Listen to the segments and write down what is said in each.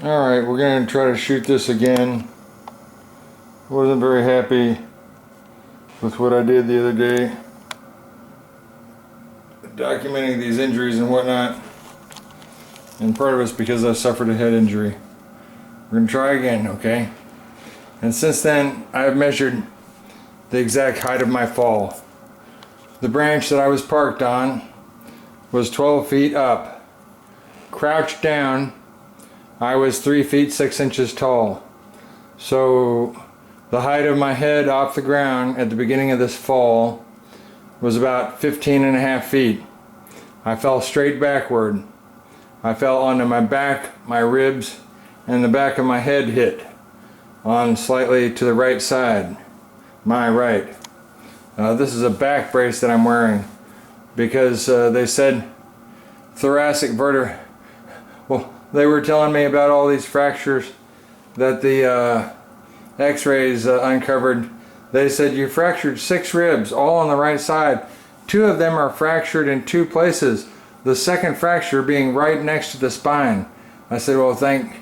Alright, we're going to try to shoot this again. Wasn't very happy with what I did the other day, documenting these injuries and whatnot, and part of it's because I suffered a head injury. We're going to try again, okay? And since then, I have measured the exact height of my fall. The branch that I was parked on was 12 feet up. Crouched down, I was 3 feet 6 inches tall. So the height of my head off the ground at the beginning of this fall was about 15.5 feet. I fell straight backward. I fell onto my back, my ribs, and the back of my head hit on slightly to the right side, my right. This is a back brace that I'm wearing because they said thoracic vertebra. Well, they were telling me about all these fractures that the x-rays uncovered. They said you fractured 6 ribs, all on the right side. 2 of them are fractured in 2 places, the second fracture being right next to the spine. I said, well, thank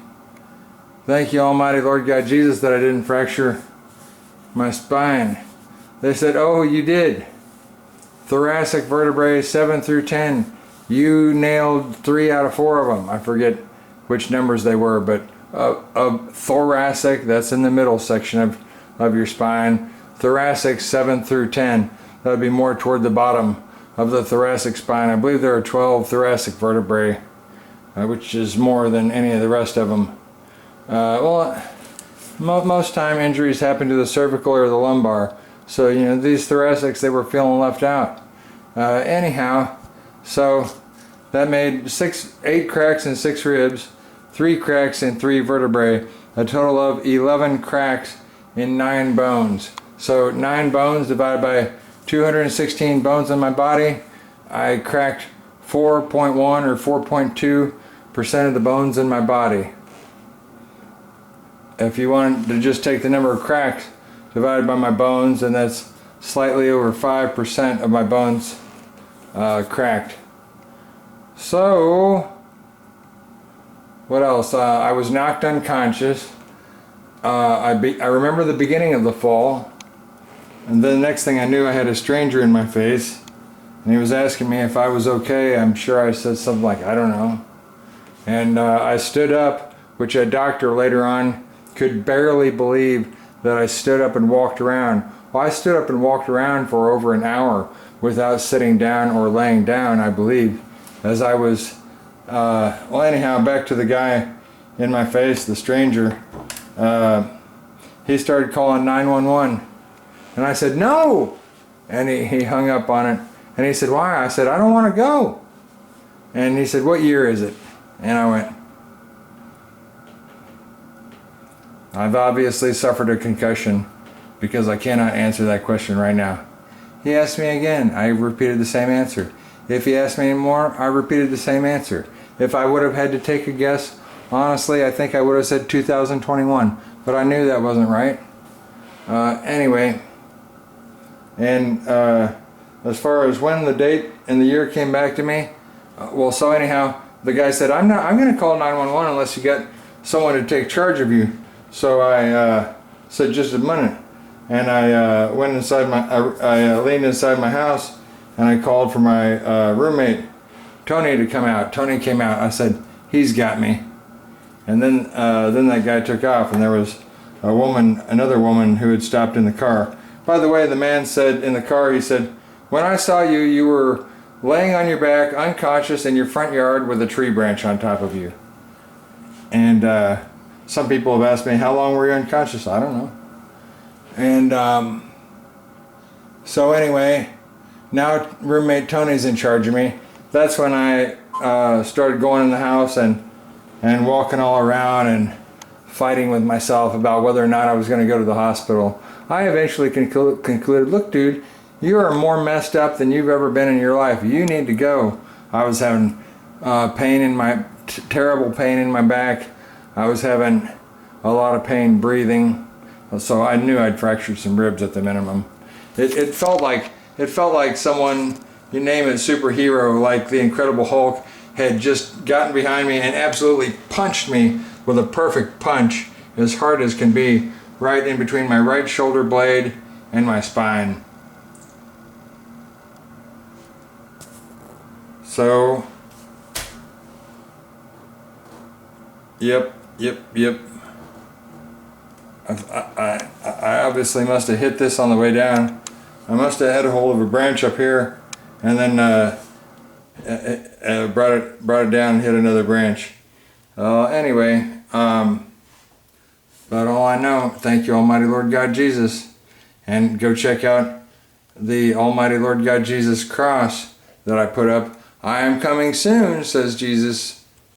you, Almighty Lord God Jesus, that I didn't fracture my spine. They said, oh, you did. Thoracic vertebrae 7 through 10. You nailed 3 out of 4 of them. I forget which numbers they were, but thoracic, that's in the middle section of your spine. Thoracic 7 through 10. That would be more toward the bottom of the thoracic spine. I believe there are 12 thoracic vertebrae, which is more than any of the rest of them. Most time injuries happen to the cervical or the lumbar. So, you know, these thoracics, they were feeling left out. Anyhow, so that made 8 cracks in 6 ribs, 3 cracks in 3 vertebrae, a total of 11 cracks in 9 bones. So 9 bones divided by 216 bones in my body. I cracked 4.1 or 4.2% of the bones in my body. If you want to just take the number of cracks divided by my bones, and that's slightly over 5% of my bones cracked. So, what else? I was knocked unconscious. I remember the beginning of the fall, and then the next thing I knew, I had a stranger in my face, and he was asking me if I was okay. I'm sure I said something like, I don't know. And I stood up, which a doctor later on could barely believe that I stood up and walked around. Well, I stood up and walked around for over an hour without sitting down or laying down, I believe, as I was, well, anyhow, back to the guy in my face, the stranger. He started calling 911, and I said, no! And he hung up on it, and he said, why? I said, I don't want to go. And he said, what year is it? And I went, I've obviously suffered a concussion because I cannot answer that question right now. He asked me again. I repeated the same answer. If he asked me any more, I repeated the same answer. If I would have had to take a guess, honestly, I think I would have said 2021, but I knew that wasn't right. Anyway, and as far as when the date and the year came back to me, well, so anyhow, the guy said, I'm going to call 911 unless you get someone to take charge of you. So I said, just a minute. And I went inside I leaned inside my house, and I called for my roommate, Tony, to come out. Tony came out. I said, he's got me. And then that guy took off, and there was another woman who had stopped in the car. By the way, the man said in the car, he said, when I saw you, you were laying on your back, unconscious in your front yard with a tree branch on top of you. And some people have asked me, how long were you unconscious? I don't know. And so anyway, now roommate Tony's in charge of me. That's when I started going in the house and walking all around and fighting with myself about whether or not I was going to go to the hospital. I eventually concluded, look, dude, you are more messed up than you've ever been in your life. You need to go. I was having pain in my terrible pain in my back. I was having a lot of pain breathing, so I knew I'd fractured some ribs at the minimum. It felt like someone, you name it, superhero, like the Incredible Hulk, had just gotten behind me and absolutely punched me with a perfect punch, as hard as can be, right in between my right shoulder blade and my spine. So, yep. I obviously must have hit this on the way down. I must have had a hold of a branch up here, and then brought it down and hit another branch. Anyway, but all I know, thank you, Almighty Lord God Jesus, and go check out the Almighty Lord God Jesus cross that I put up. I am coming soon, says Jesus.